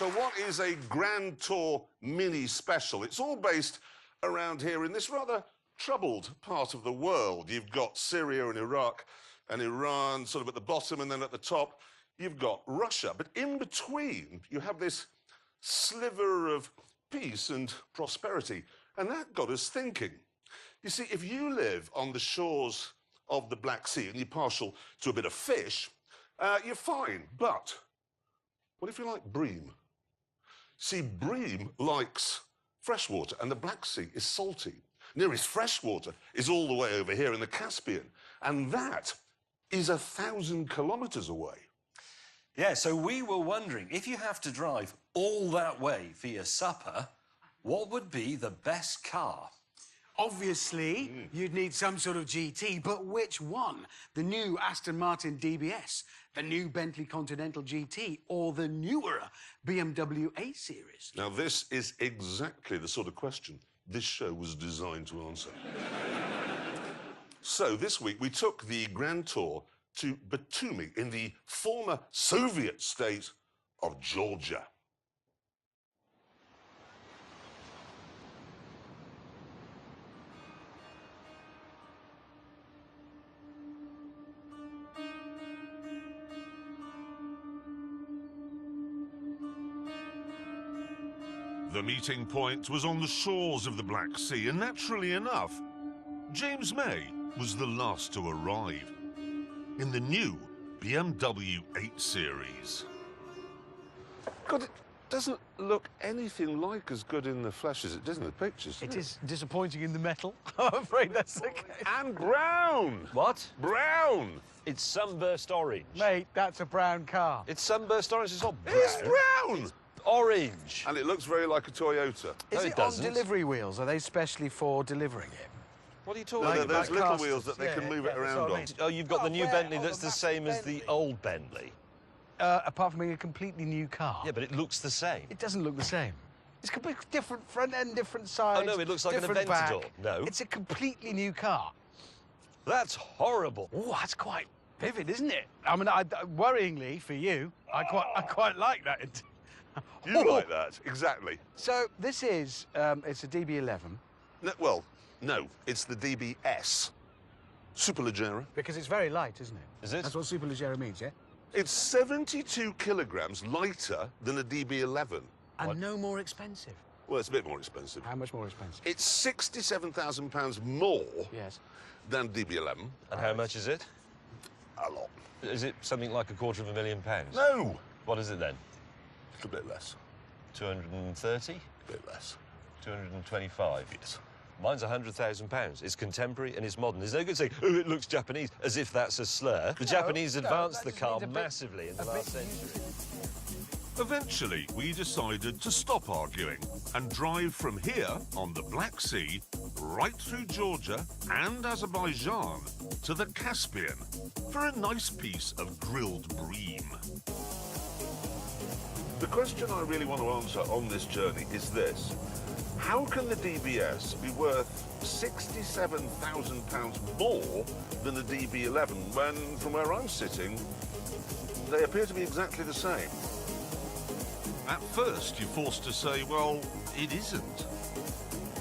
So what is a Grand Tour mini special? It's all based around here in this rather troubled part of the world. You've got Syria and Iraq and Iran sort of at the bottom, and then at the top you've got Russia. But in between you have this sliver of peace and prosperity, and that got us thinking. You see, if you live on the shores of the Black Sea and you're partial to a bit of fish, you're fine. But what if you like bream? See, bream likes fresh water, and the Black Sea is salty. Nearest fresh water is all the way over here in the Caspian, and that is 1,000 kilometres away. Yeah, so we were wondering, if you have to drive all that way for your supper, what would be the best car? Obviously, you'd need some sort of GT, but which one? The new Aston Martin DBS, the new Bentley Continental GT, or the newer BMW 8 Series? Now, this is exactly the sort of question this show was designed to answer. So, this week, we took the Grand Tour to Batumi in the former Soviet state of Georgia. The meeting point was on the shores of the Black Sea, and naturally enough, James May was the last to arrive in the new BMW 8 Series. God, it doesn't look anything like as good in the flesh as it does in the pictures. It is disappointing in the metal. I'm afraid that's the case. And brown! What? Brown! It's sunburst orange. Mate, that's a brown car. It's sunburst orange, it's not brown. It's brown! Orange. And it looks very like a Toyota. Is No, it it on doesn't. delivery wheels? Are they specially for delivering it? What are you talking No, about? there's like little casters. wheels that they can move it that's around what I on. mean. Oh, you've got Oh, the new where? Bentley On that's the the back same as Bentley. the old Bentley. Apart from being a completely new car. Yeah, but it looks the same. It doesn't look the same. It's completely different front end, different sides. Oh, no, it looks like an different back. Aventador. No. It's a completely new car. That's horrible. Oh, that's quite vivid, isn't it? I mean, worryingly for you, I quite like that. You like that, exactly. So this is, it's a DB11. No, well, no, it's the DBS. Superleggera. Because it's very light, isn't it? Is it? That's what Superleggera means, yeah? It's 72 kilograms lighter than a DB11. And What? no more expensive. Well, it's a bit more expensive. How much more expensive? It's £67,000 more Yes. than DB11. And how much is it? A lot. Is it something like £250,000? No! What is it then? A bit less. 230? A bit less. 225? Yes. Mine's £100,000. It's contemporary and it's modern. There's no good saying, oh, it looks Japanese, as if that's a slur. The Japanese advanced the that just car means a bit- massively in the last century. Eventually, we decided to stop arguing and drive from here on the Black Sea right through Georgia and Azerbaijan to the Caspian for a nice piece of grilled bream. The question I really want to answer on this journey is this. How can the DBS be worth £67,000 more than the DB11 when, from where I'm sitting, they appear to be exactly the same? At first, you're forced to say, well, it isn't.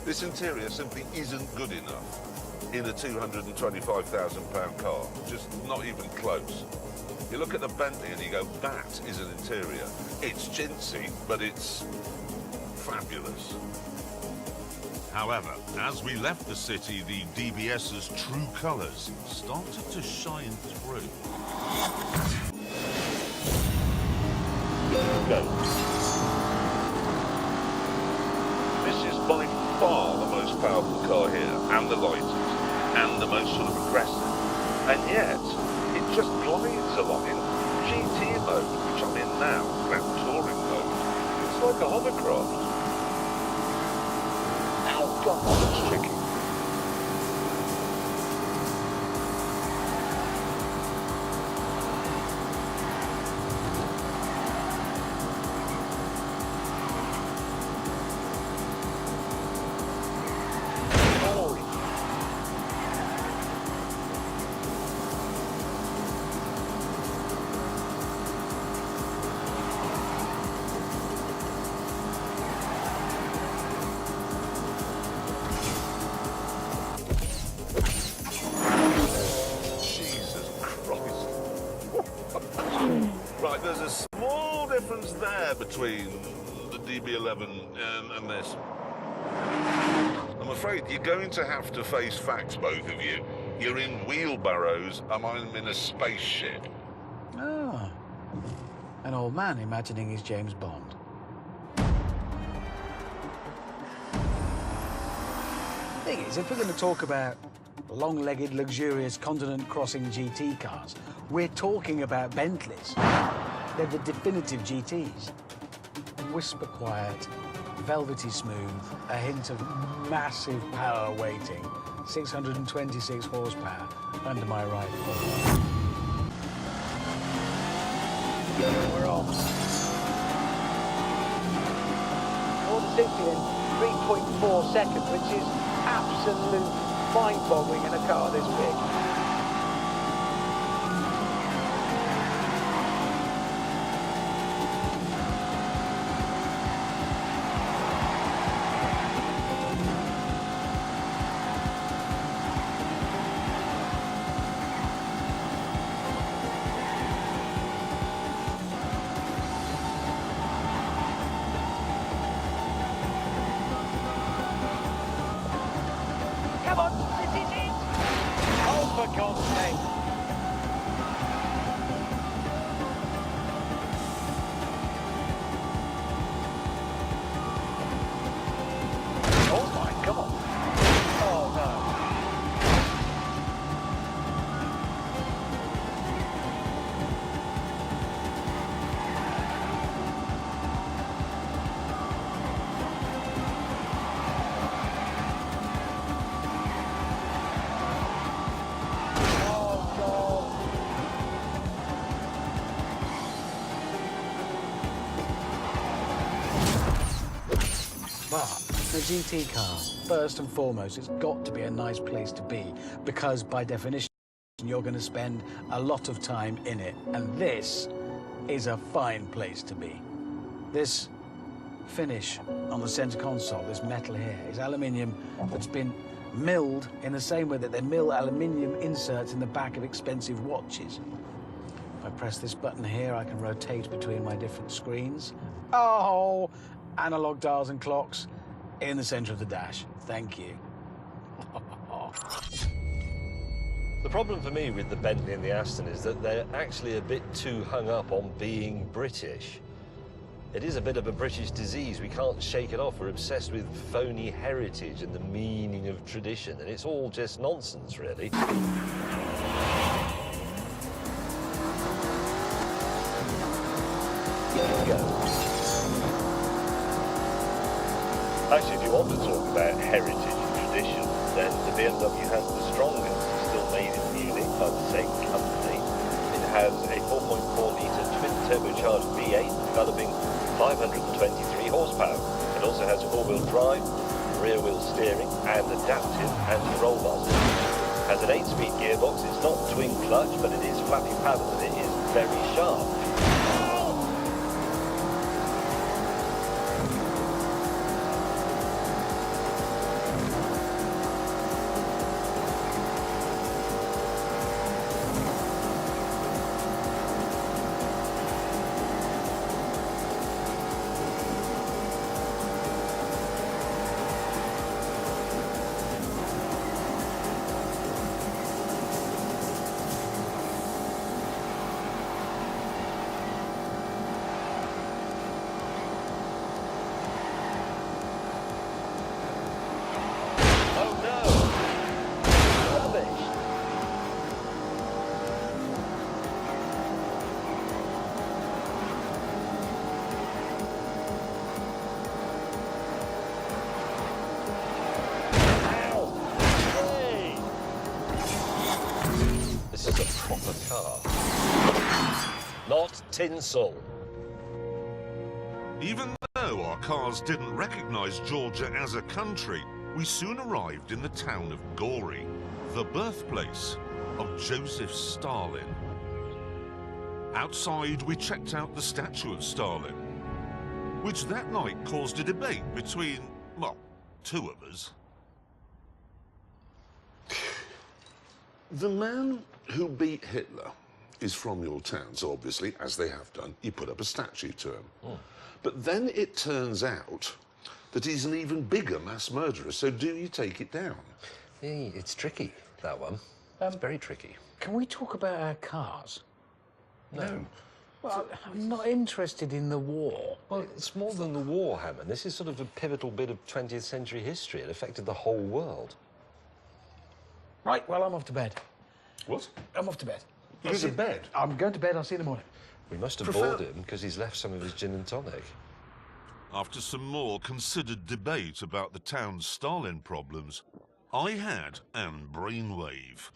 This interior simply isn't good enough in a £225,000 car. Just not even close. You look at the Bentley and you go, that is an interior. It's chintzy, but it's fabulous. However, as we left the city, the DBS's true colours started to shine through. Go. This is by far the most powerful car here, and the lightest, and the most sort of aggressive. And yet, it just glides along in GT mode, which I'm in now, Grand Touring mode. It's like a hovercraft. Oh, God, that's tricky. there between the DB11 and this. I'm afraid you're going to have to face facts, both of you. You're in wheelbarrows, and I'm in a spaceship. Ah, an old man imagining he's James Bond. The thing is, if we're going to talk about long-legged, luxurious, continent-crossing GT cars, we're talking about Bentleys. They're the definitive GTs. Whisper quiet, velvety smooth, a hint of massive power weighting, 626 horsepower under my right foot. We're off. All the 60 in 3.4 seconds, which is absolute mind-boggling in a car this big. Come on, this is it! Oh, for God's sake! Oh my, come on! Oh no! Well, a GT car, first and foremost, it's got to be a nice place to be because, by definition, you're going to spend a lot of time in it. And this is a fine place to be. This finish on the center console, this metal here, is aluminium that's been milled in the same way that they mill aluminium inserts in the back of expensive watches. If I press this button here, I can rotate between my different screens. Oh! Analog dials and clocks in the center of the dash. Thank you. The problem for me with the Bentley and the Aston is that they're actually a bit too hung up on being British. It is a bit of a British disease. We can't shake it off. We're obsessed with phony heritage and the meaning of tradition, and it's all just nonsense, really. Here we go. Actually, if you want to talk about heritage and tradition, then the BMW has the strongest. It's still made in Munich by the same company. It has a 4.4-litre twin-turbocharged V8 developing 523 horsepower. It also has all-wheel drive, rear-wheel steering, and adaptive anti-roll bars. It has an 8-speed gearbox. It's not twin clutch, but it is flappy paddle, and it is very sharp. This is a proper car. Not tinsel. Even though our cars didn't recognize Georgia as a country, we soon arrived in the town of Gori, the birthplace of Joseph Stalin. Outside, we checked out the statue of Stalin, which that night caused a debate between, well, two of us. The man who beat Hitler is from your town, so obviously, as they have done, you put up a statue to him. But then it turns out that he's an even bigger mass murderer, so do you take it down? Yeah, it's tricky, that one. It's very tricky. Can we talk about our cars? No. Well, I'm not interested in the war. Well, it's more than the war, Hammond. This is sort of a pivotal bit of 20th century history. It affected the whole world. Right, well, I'm off to bed. What? I'm off to bed. You go to bed? I'm going to bed. I'll see you in the morning. We must have bored him because he's left some of his gin and tonic. After some more considered debate about the town's Stalin problems, I had an brainwave.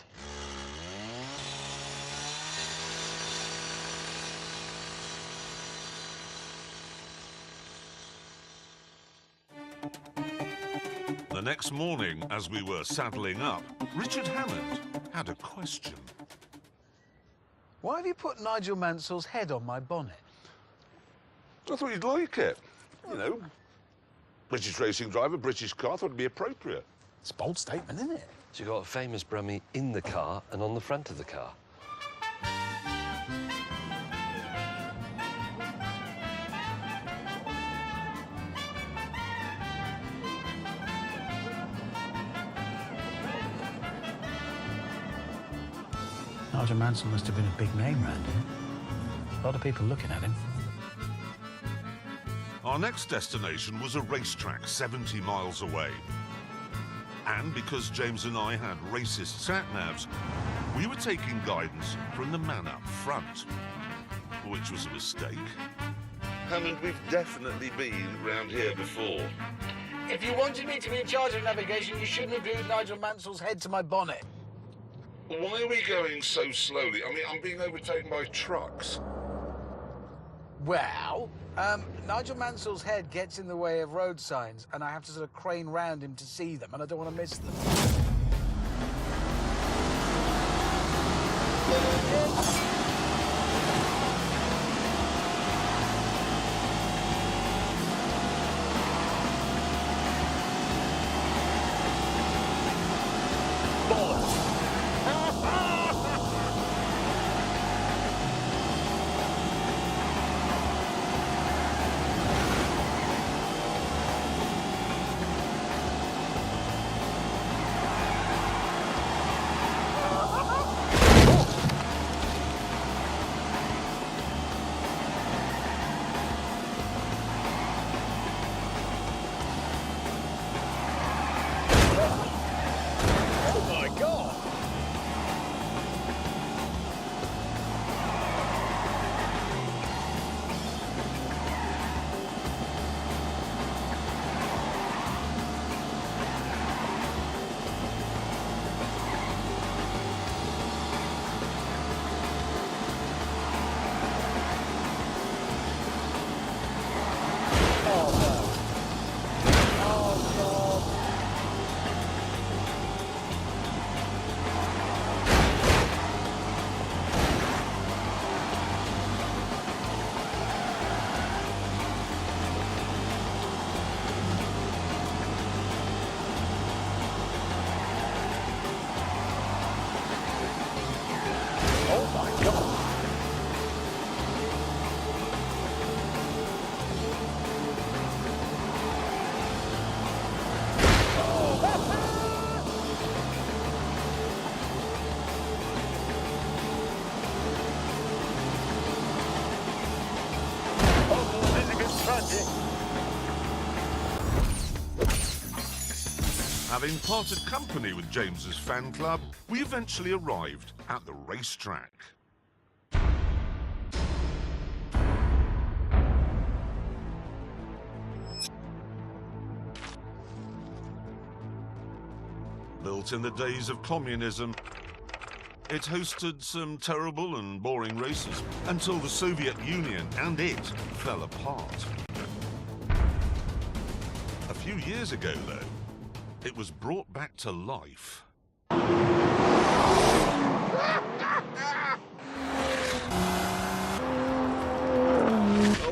The next morning, as we were saddling up, Richard Hammond had a question. Why have you put Nigel Mansell's head on my bonnet? I thought you'd like it. You know, British racing driver, British car, thought it'd be appropriate. It's a bold statement, isn't it? So you got a famous Brummie in the car and on the front of the car. Nigel Mansell must have been a big name round here. A lot of people looking at him. Our next destination was a racetrack 70 miles away. And because James and I had racist sat-navs, we were taking guidance from the man up front, which was a mistake. Hammond, we've definitely been round here before. If you wanted me to be in charge of navigation, you shouldn't have glued Nigel Mansell's head to my bonnet. Why are we going so slowly? I mean, I'm being overtaken by trucks. Well, Nigel Mansell's head gets in the way of road signs, and I have to sort of crane round him to see them, and I don't want to miss them. Having parted company with James's fan club, we eventually arrived at the racetrack. Built in the days of communism, it hosted some terrible and boring races until the Soviet Union and it fell apart. A few years ago, though, it was brought back to life. Now,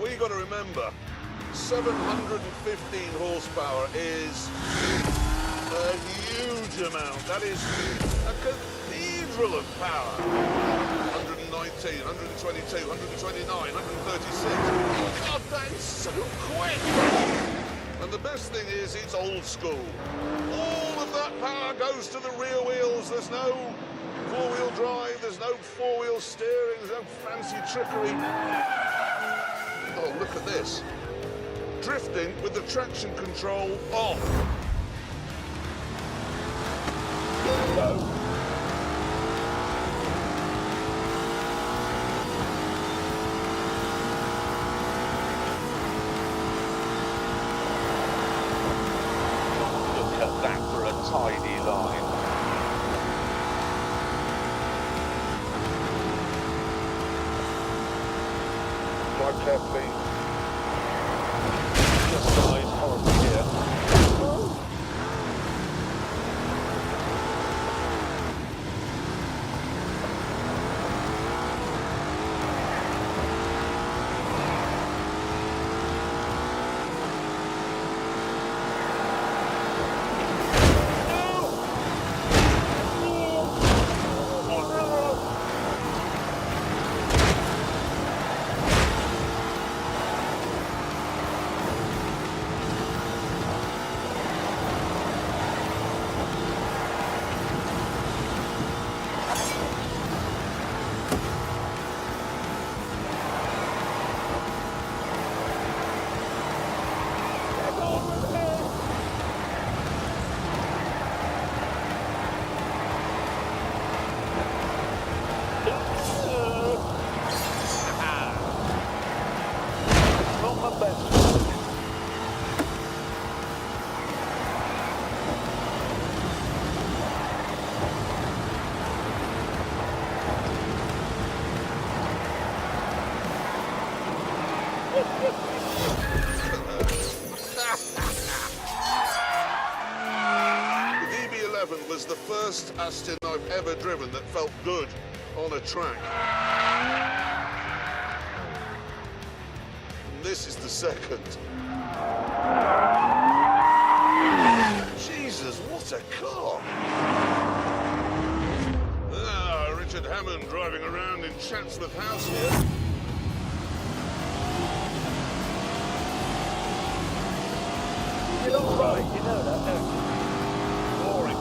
we've got to remember, 715 horsepower is a huge amount. That is a cathedral of power. 119, 122, 129, 136. Oh, God, that is so quick! And the best thing is, it's old school. All of that power goes to the rear wheels. There's no four-wheel drive, there's no four-wheel steering, there's no fancy trickery. Oh, look at this. Drifting with the traction control off. Go. Look at that for a tidy line. Drive carefully. Just guys, horribly here. Not my best. The DB11 was the first Aston I've ever driven that felt good on a track. And this is the second. Jesus, what a car! Ah, Richard Hammond driving around in Chatsworth House here. You're not right, you know that, don't you? Boring.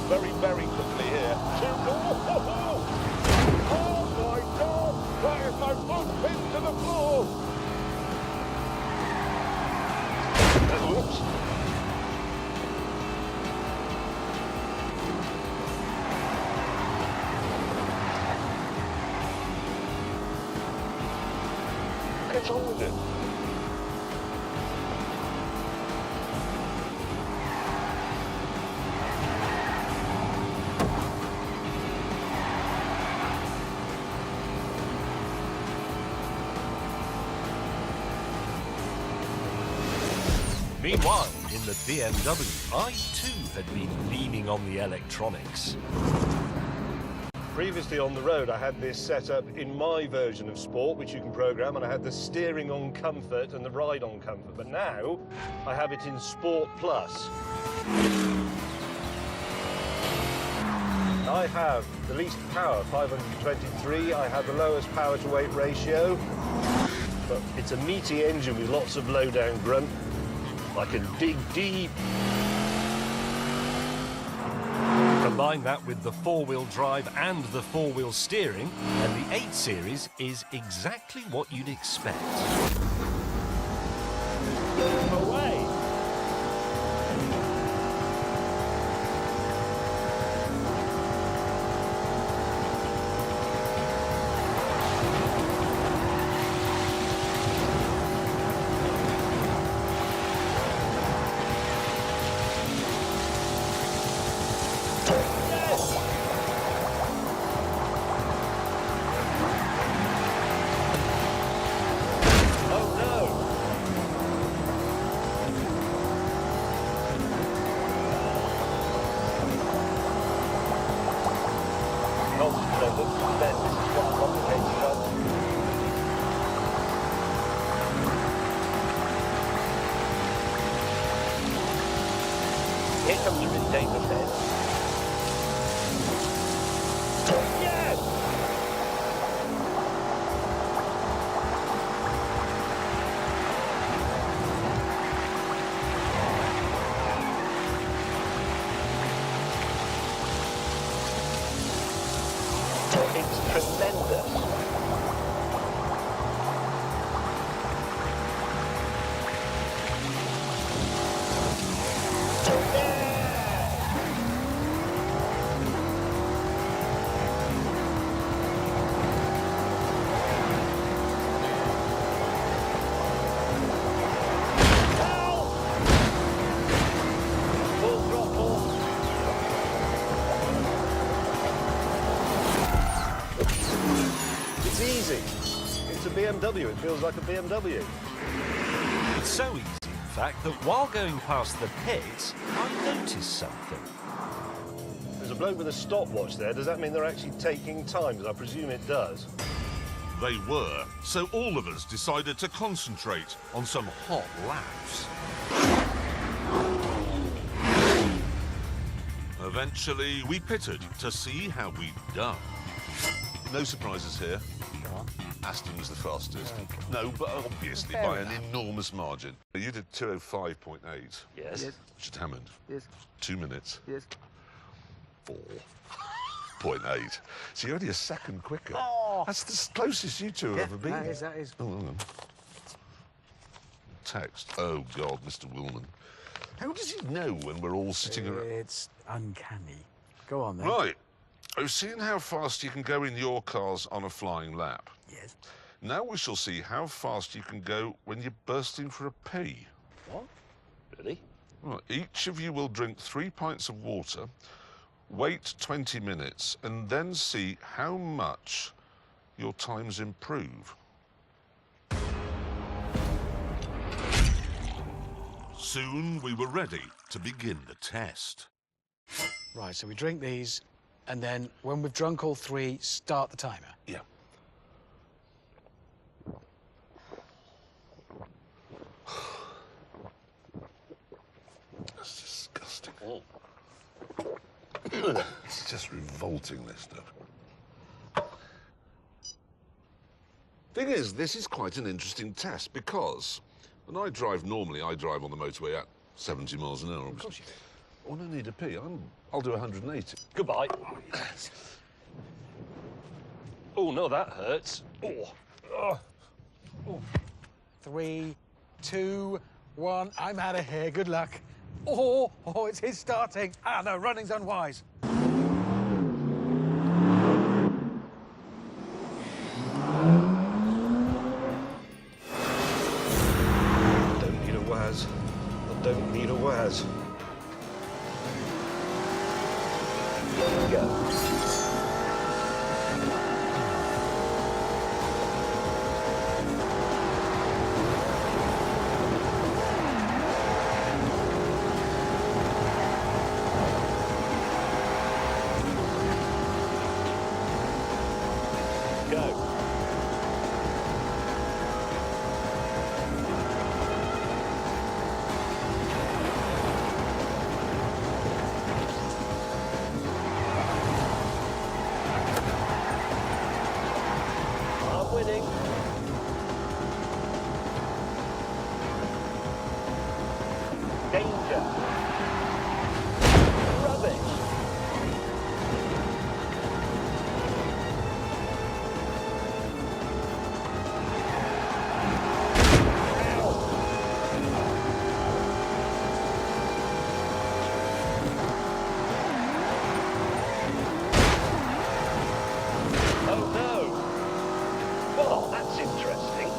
Very, very quickly here. Oh my God! That is my foot pinned to the floor. Oops. Get on with it. Meanwhile, in the BMW, I too had been leaning on the electronics. Previously on the road, I had this set up in my version of Sport, which you can program, and I had the steering on Comfort and the ride on Comfort. But now, I have it in Sport Plus. I have the least power, 523. I have the lowest power to weight ratio. But it's a meaty engine with lots of low down grunt. I can dig deep. Combine that with the four-wheel drive and the four-wheel steering, and the 8 Series is exactly what you'd expect. Away. then this is quite a complicated one. Here comes a really dangerous head. Yes! It's tremendous. Full throttle. It's easy. It's a BMW. It feels like a BMW. It's so easy, in fact, that while going past the pits, I noticed something. There's a bloke with a stopwatch there. Does that mean they're actually taking time? Because I presume it does. They were, so all of us decided to concentrate on some hot laps. Eventually, we pitted to see how we'd done. No surprises here. Aston was the fastest. No, but obviously by an enormous margin. You did 2:05.8. Yes. Yes. Richard Hammond. Yes. 2 minutes. Yes. 4.8. So you're only a second quicker. Oh. That's the closest you two have ever been. That is. Oh, hang on. Text. Oh, God, Mr. Willman. How does he know when we're all sitting around? It's uncanny. Go on, then. Right. I've seen how fast you can go in your cars on a flying lap. Yes. Now we shall see how fast you can go when you're bursting for a pee. What? Really? Right. Each of you will drink 3 pints of water, wait 20 minutes, and then see how much your times improve. Soon we were ready to begin the test. Right, so we drink these, and then when we've drunk all three, start the timer. Yeah. That's disgusting. It's just revolting, this stuff. Thing is, this is quite an interesting test because when I drive normally, I drive on the motorway at 70 miles an hour. Of course you do. When I need a pee, I'll do 180. Goodbye. Oh, no, that hurts. Oh. 3, 2, 1. I'm out of here. Good luck. Oh, it's his starting. Ah, no, running's unwise. Don't need a Waz. I don't need a Waz. Go. I'm winning. Danger. Rubbish. Oh no! Well, that's interesting.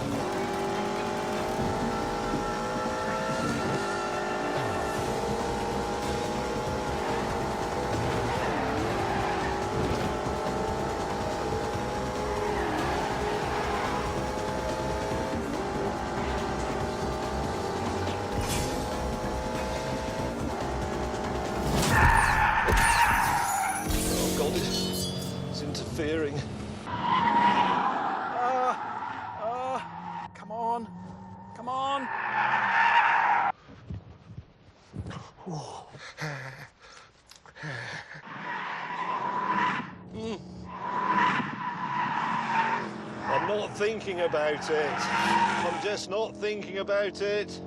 Oh, God, it's interfering. I'm not thinking about it. I'm just not thinking about it.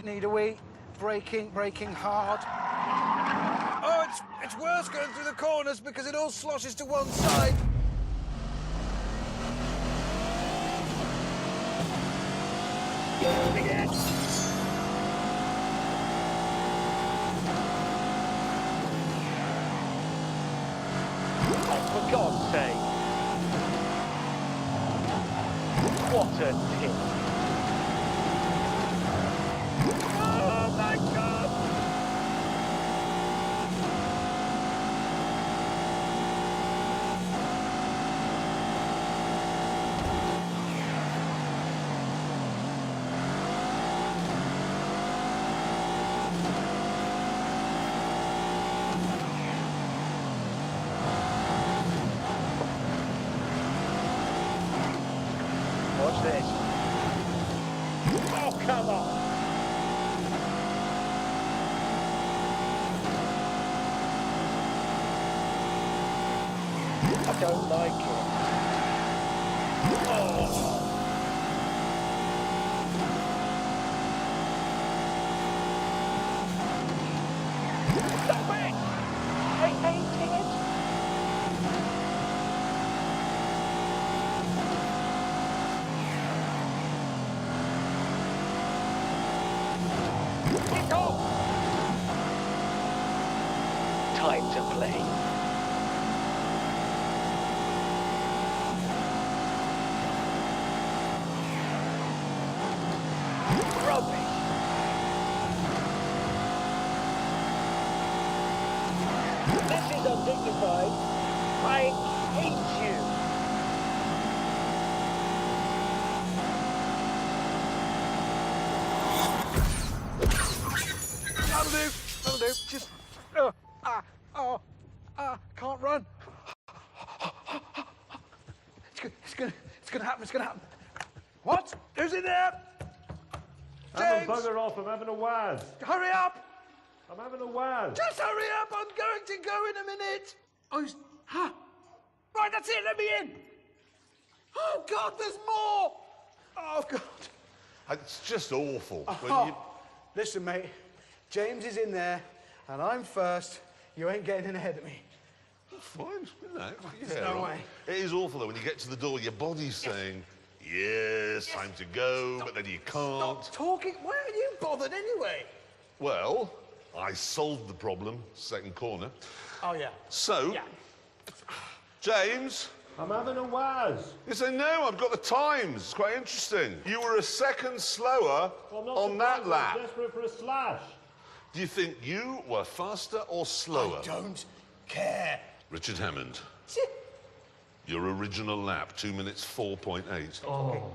Need a wee. Braking hard. Oh, it's worse going through the corners because it all sloshes to one side. Oh, for God's sake. What a tip. Oh, my God. Watch this. Oh, come on. I don't like it. Oh. Stop it! I hate it. Get off! Time to play. Rubbish. This is undignified. I hate you. That'll do. Just, can't run. It's gonna happen. What? Who's in there? I'm James, a bugger off. I'm having a waz. hurry up! I'm having a waz. Just hurry up! I'm going to go in a minute. Right, that's it. Let me in. Oh God, there's more. Oh God. It's just awful. When Oh, you... listen, mate. James is in there, and I'm first. You ain't getting in ahead of me. Fine, you know. There's no way. It is awful, though, when you get to the door, your body's saying, yes, time to go, but then you can't. Stop talking. Why are you bothered anyway? Well, I solved the problem, second corner. Oh yeah. So, Yeah. James, I'm having a waz. you say, no, I've got the times. It's quite interesting. You were a second slower on that lap. I'm desperate for a slash. Do you think you were faster or slower? I don't care. Richard Hammond, Sit. your original lap, 2 minutes 4.8. Oh.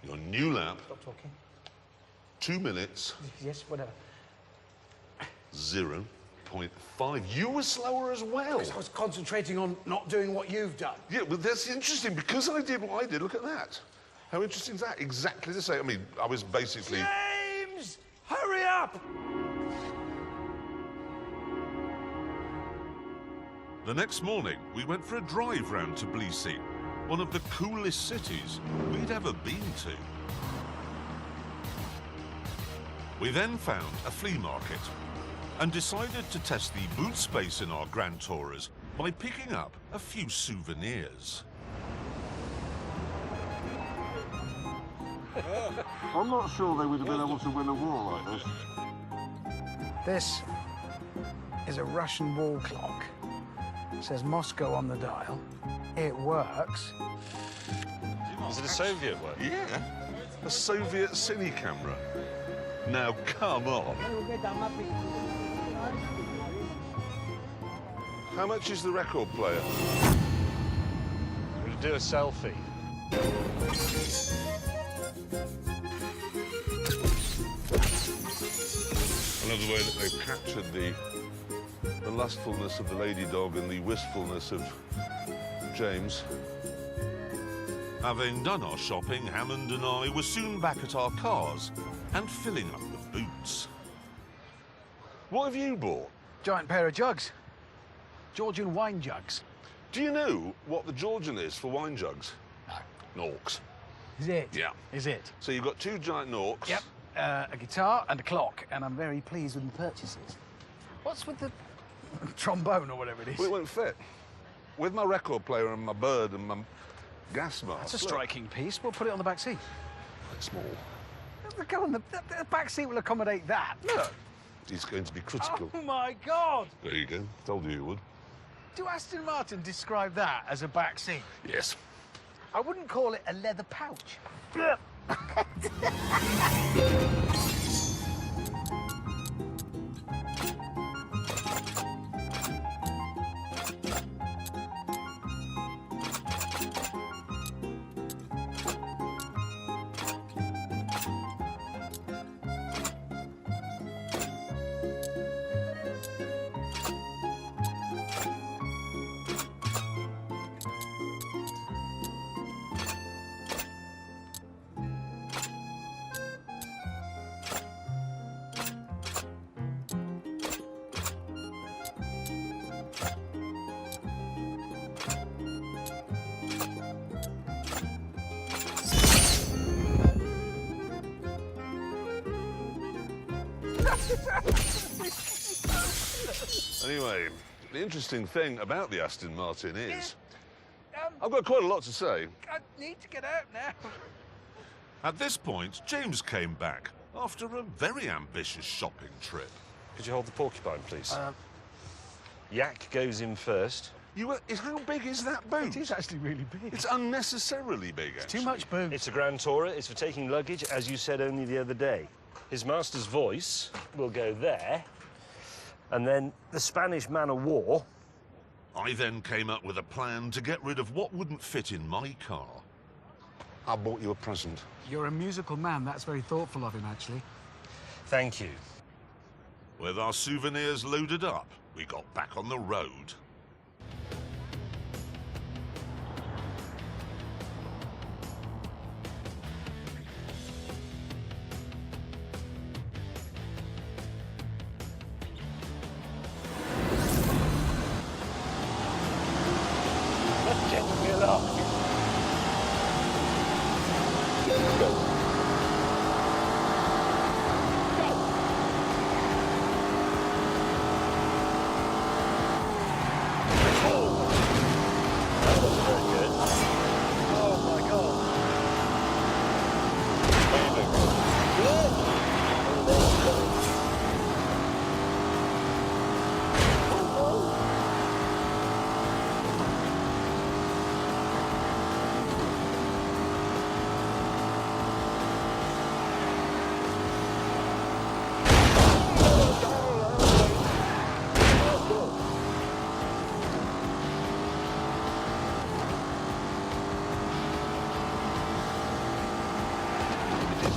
Your new lap, Stop talking. 2 minutes Yes, whatever. 0.5. You were slower as well. I was concentrating on not doing what you've done. Yeah, but that's interesting because I did what I did. Look at that. How interesting is that? Exactly the same. I mean, I was basically... James, hurry up! The next morning, we went for a drive round to Tbilisi, one of the coolest cities we'd ever been to. We then found a flea market and decided to test the boot space in our Grand Tourers by picking up a few souvenirs. I'm not sure they would have been able to win a war like this. This is a Russian wall clock. It says Moscow on the dial. It works. Is it a Soviet one? Yeah, a Soviet cine camera. Now, come on. How much is the record player? We'll do a selfie. I love the way that they've captured the lustfulness of the lady dog and the wistfulness of James. Having done our shopping, Hammond and I were soon back at our cars and filling up the boots. What have you bought? Giant pair of jugs. Georgian wine jugs. Do you know what the Georgian is for wine jugs? No. Norks. Is it? Yeah. Is it? So you've got 2 giant Norks. Yep. A guitar and a clock, and I'm very pleased with the purchases. What's with the trombone or whatever it is? Well, it won't fit. With my record player and my bird and my gas mask. That's a striking piece. We'll put it on the back seat. Look, small. Go on, the back seat will accommodate that. Look. It's going to be critical. Oh, my God. There you go. Told you would. Do Aston Martin describe that as a back seat? Yes. I wouldn't call it a leather pouch. Anyway, the interesting thing about the Aston Martin is... I've got quite a lot to say. I need to get out now. At this point, James came back after a very ambitious shopping trip. Could you hold the porcupine, please? Yak goes in first. How big is that boot? It is actually really big. It's unnecessarily big, actually. Too much boot. It's a Grand Tourer. It's for taking luggage, as you said only the other day. His master's voice will go there, and then the Spanish man of war. I then came up with a plan to get rid of what wouldn't fit in my car. I bought you a present. You're a musical man. That's very thoughtful of him, actually. Thank you. With our souvenirs loaded up, we got back on the road.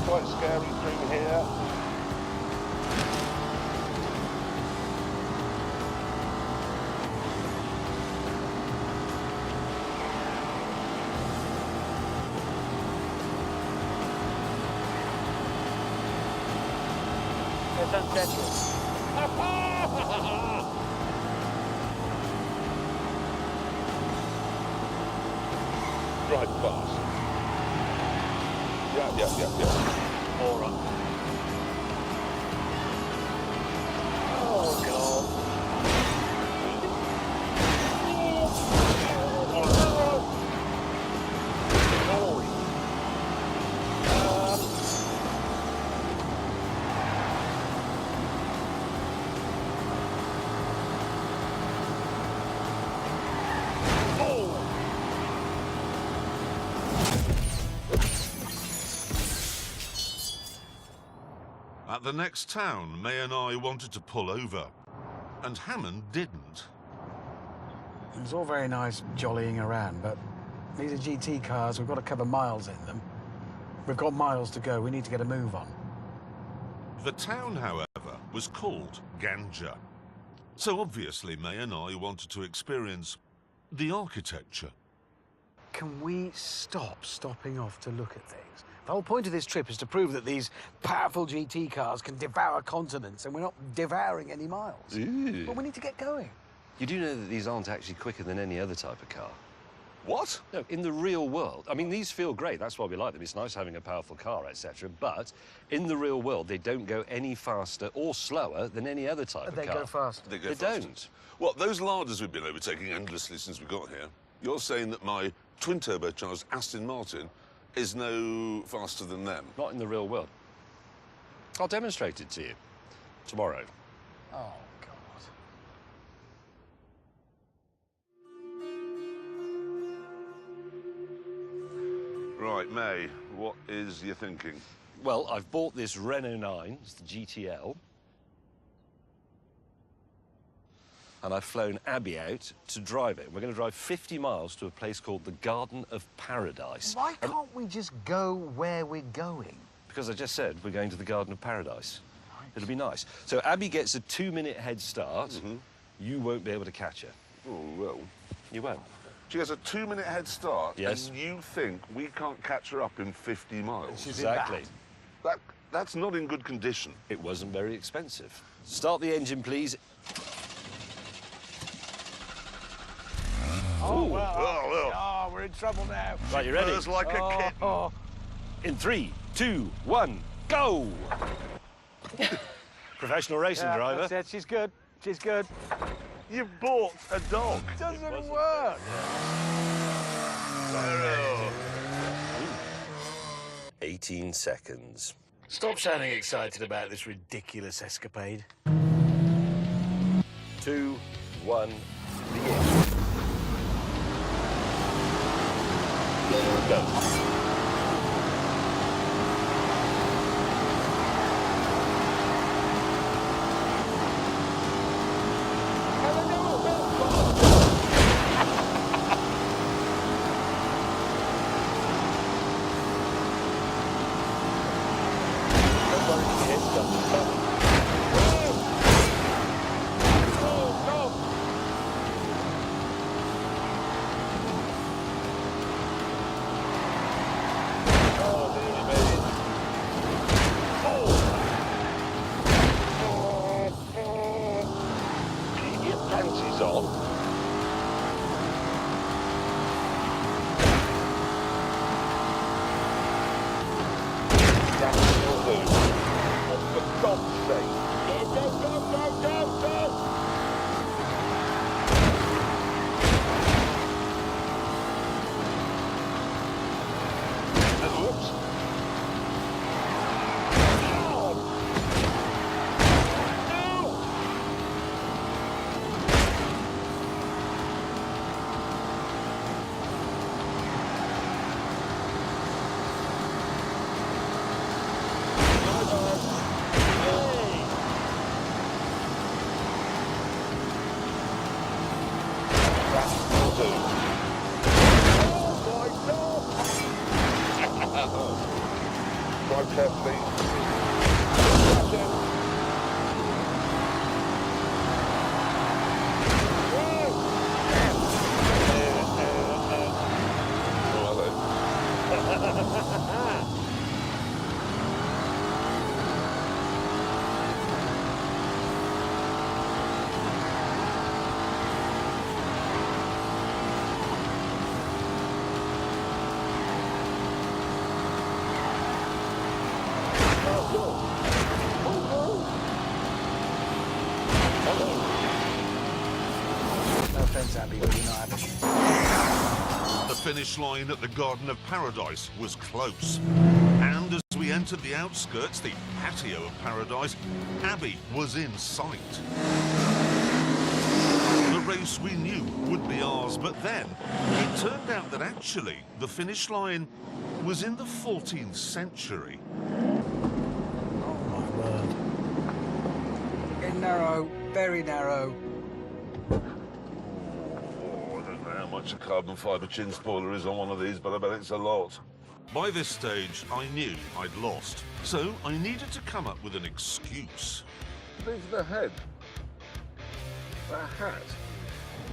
Quite scary through here. It's unsettled. Drive fast. Yeah. All right. Oh, God. At the next town, May and I wanted to pull over, and Hammond didn't. It was all very nice jollying around, but these are GT cars. We've got to cover miles in them. We've got miles to go. We need to get a move on. The town, however, was called Ganja. So obviously May and I wanted to experience the architecture. Can we stop stopping off to look at things? The whole point of this trip is to prove that these powerful GT cars can devour continents, and we're not devouring any miles. Ooh. But we need to get going. You do know that these aren't actually quicker than any other type of car? What? No, in the real world. I mean, these feel great. That's why we like them. It's nice having a powerful car, etc. But in the real world, they don't go any faster or slower than any other type of car. They go faster. They go They faster. don't. What, those larders we've been overtaking endlessly since we got here, you're saying that my twin-turbocharged Aston Martin is no faster than them? Not in the real world. I'll demonstrate it to you tomorrow. Oh, God. Right, May, what is your thinking? Well, I've bought this Renault 9, it's the GTL. And I've flown Abby out to drive it. We're going to drive 50 miles to a place called the Garden of Paradise. Why can't we just go where we're going? Because I just said we're going to the Garden of Paradise. It'll be nice. So Abby gets a 2-minute head start. You won't be able to catch her. Oh, well. You won't. She has a 2-minute head start, Yes. and you think we can't catch her up in 50 miles? Exactly. That's not in good condition. It wasn't very expensive. Start the engine, please. Oh, well. Oh, Oh, we're in trouble now. Right, you ready? Purrs like a kitten. Oh, In 3, 2, 1, go! Professional racing driver. That's it. She's good. She's good. You bought a dog. Doesn't work. 18 seconds. Stop sounding excited about this ridiculous escapade. 2, 1, begin. Go. Keep your panties on. That will do. Oh, for God's sake. Go, go, go, go, go, go! And whoops. Oh! No! Drive carefully. No offense, Abby, but you're not happy. The finish line at the Garden of Paradise was close. And as we entered the outskirts, the patio of paradise, Abby was in sight. The race we knew would be ours, but then it turned out that actually the finish line was in the 14th century. Oh, my word. Getting narrow, very narrow. Oh, I don't know how much a carbon fibre chin spoiler is on one of these, but I bet it's a lot. By this stage, I knew I'd lost, so I needed to come up with an excuse. Leave the head. The hat.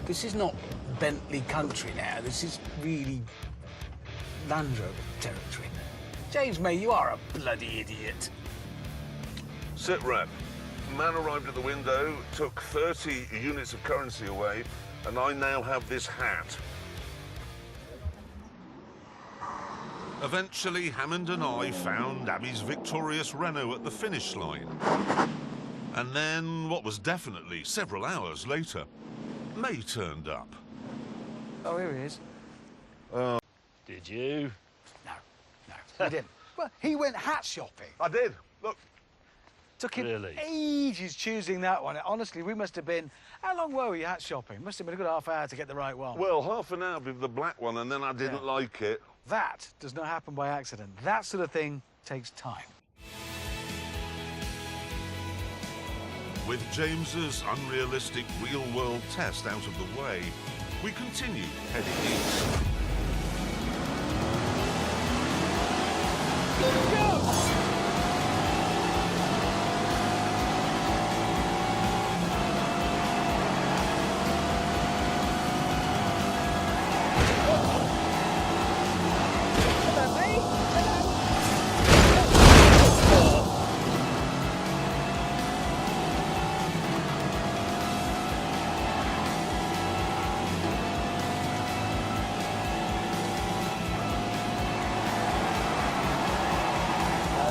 This is not Bentley country now. This is really Land Rover territory. James, mate, you are a bloody idiot. Sit rep. Man arrived at the window, took 30 units of currency away, and I now have this hat. Eventually, Hammond and I found Abby's victorious Renault at the finish line. And then, what was definitely several hours later, May turned up. Oh, here he is. Did you? No, he didn't. Well, he went hat shopping. I did. Look. Took him Really? ages choosing that one. Honestly, we must have been... How long were we hat shopping? Must have been a good half hour to get the right one. Well, half an hour with the black one, and then I didn't like it. That does not happen by accident. That sort of thing takes time. With James's unrealistic real-world test out of the way, we continue heading east.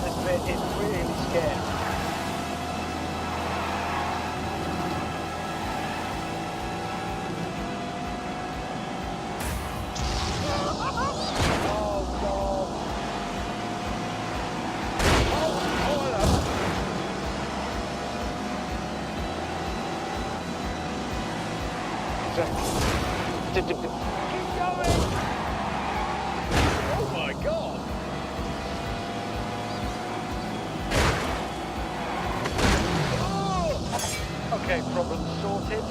This bit is really scary. Keep going! Oh my God! Okay, problem sorted.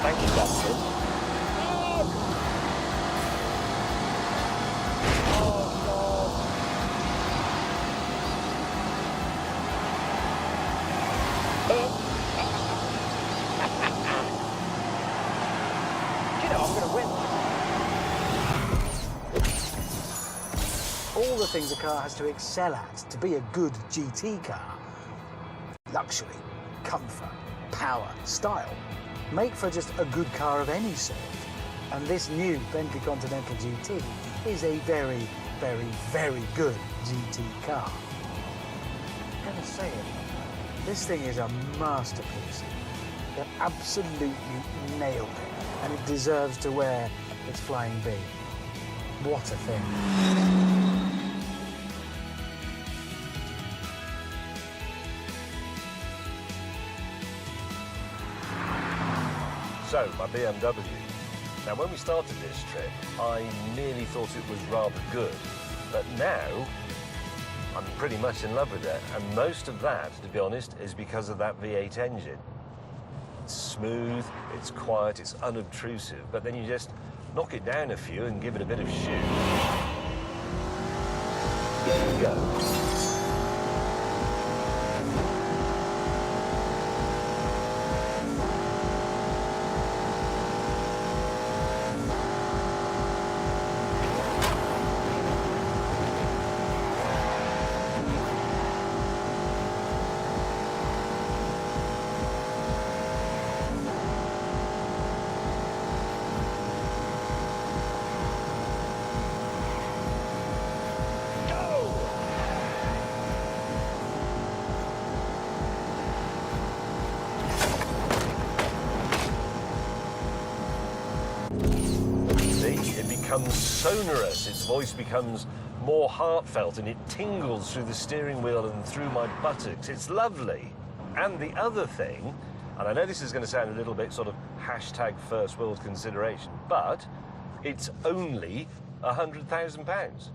Thank you, Doctor. You know, I'm going to win. All the things a car has to excel at to be a good GT car. Luxury, comfort, power, style, make for just a good car of any sort. And this new Bentley Continental GT is a very, very, very good GT car. I'm gonna say it, this thing is a masterpiece. They've absolutely nailed it, and it deserves to wear its flying B. What a thing. So, my BMW. Now, when we started this trip, I nearly thought it was rather good. But now, I'm pretty much in love with it. And most of that, to be honest, is because of that V8 engine. It's smooth, it's quiet, it's unobtrusive. But then you just knock it down a few and give it a bit of shoot. Here we go. Becomes sonorous, its voice becomes more heartfelt, and it tingles through the steering wheel and through my buttocks. It's lovely. And the other thing, And I know this is going to sound a little bit sort of hashtag first world consideration, but it's only £100,000,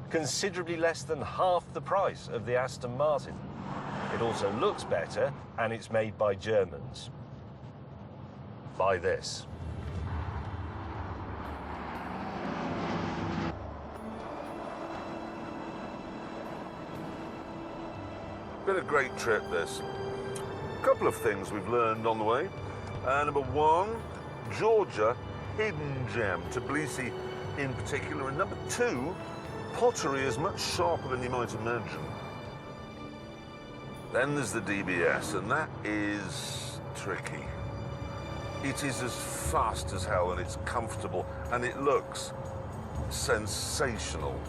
considerably less than half the price of the Aston Martin. It also looks better, and it's made by Germans. Buy this. Been a great trip, this. A couple of things we've learned on the way. Number one, Georgia, hidden gem, Tbilisi in particular. And number two, pottery is much sharper than you might imagine. Then there's the DBS, and that is tricky. It is as fast as hell, and it's comfortable, and it looks sensational.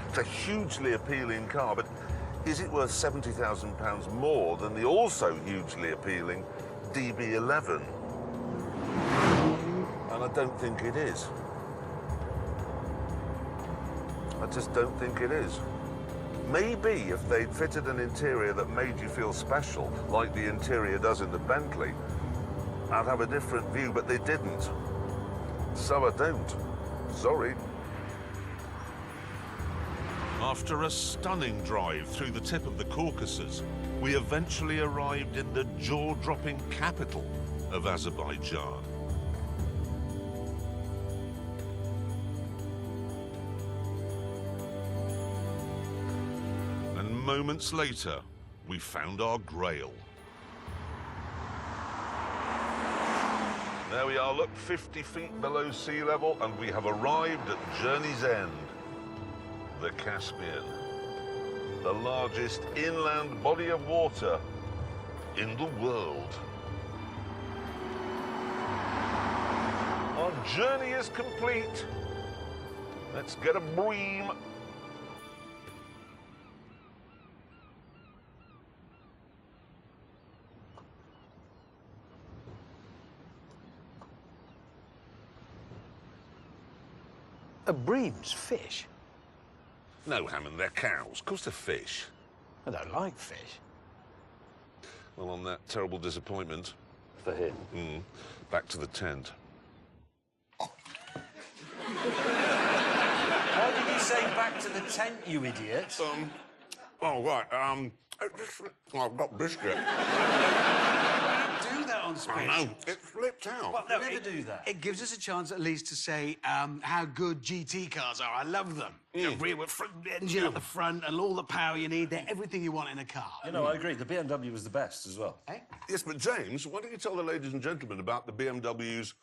It's a hugely appealing car, but is it worth £70,000 more than the also hugely appealing DB11? And I don't think it is. I just don't think it is. Maybe if they'd fitted an interior that made you feel special, like the interior does in the Bentley, I'd have a different view, but they didn't. So I don't. Sorry. After a stunning drive through the tip of the Caucasus, we eventually arrived in the jaw-dropping capital of Azerbaijan. And moments later, we found our grail. There we are, look, 50 feet below sea level, and we have arrived at journey's end. The Caspian, the largest inland body of water in the world. Our journey is complete. Let's get a bream. A bream's fish? No, Hammond, they're cows. Of course they're fish. I don't like fish. Well, on that terrible disappointment, For him. back to the tent. Why did you say back to the tent, you idiot? I've got biscuit. Do that on Space. No, it flipped out. Well, no, Never do that. It gives us a chance at least to say how good GT cars are. I love them. The rear with front engine at the front and all the power you need. They're everything you want in a car. You know, I agree. The BMW was the best as well. Eh? Yes, but James, why don't you tell the ladies and gentlemen about the BMW's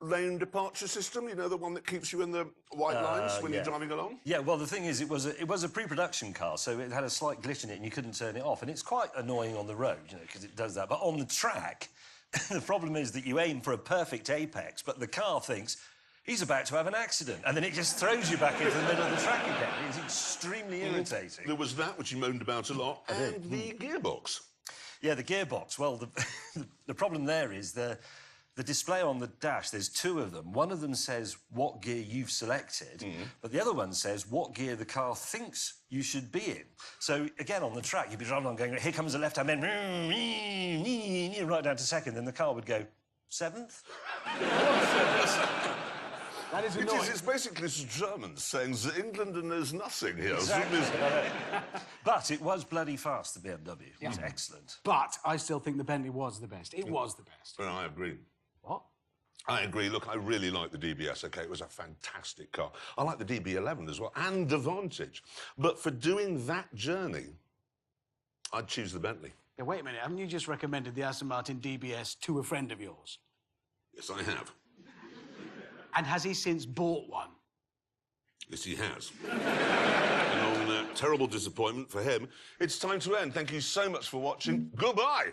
lane departure system? You know, the one that keeps you in the white lines when you're driving along? Yeah, well, the thing is, it was a pre-production car, so it had a slight glitch in it and you couldn't turn it off. And it's quite annoying on the road, you know, because it does that. But on the track, the problem is that you aim for a perfect apex, but the car thinks he's about to have an accident, and then it just throws you back into the middle of the track again. It's extremely irritating. There was that, which you moaned about a lot, and the gearbox. Yeah, the gearbox. Well, the problem there is the display on the dash, there's two of them. One of them says what gear you've selected, but the other one says what gear the car thinks you should be in. So, again, on the track, you'd be driving on going, here comes the left-hand man, right down to second, then the car would go, seventh? That is annoying. It's basically Germans saying that England knows nothing here. Exactly. But it was bloody fast, the BMW. It was excellent. But I still think the Bentley was the best. It was the best. Well, I agree. What? I agree. Look, I really like the DBS, OK? It was a fantastic car. I like the DB11 as well, and the Vantage. But for doing that journey, I'd choose the Bentley. Yeah, wait a minute. Haven't you just recommended the Aston Martin DBS to a friend of yours? Yes, I have. And has he since bought one? Yes, he has. And on that terrible disappointment for him, it's time to end. Thank you so much for watching. Goodbye.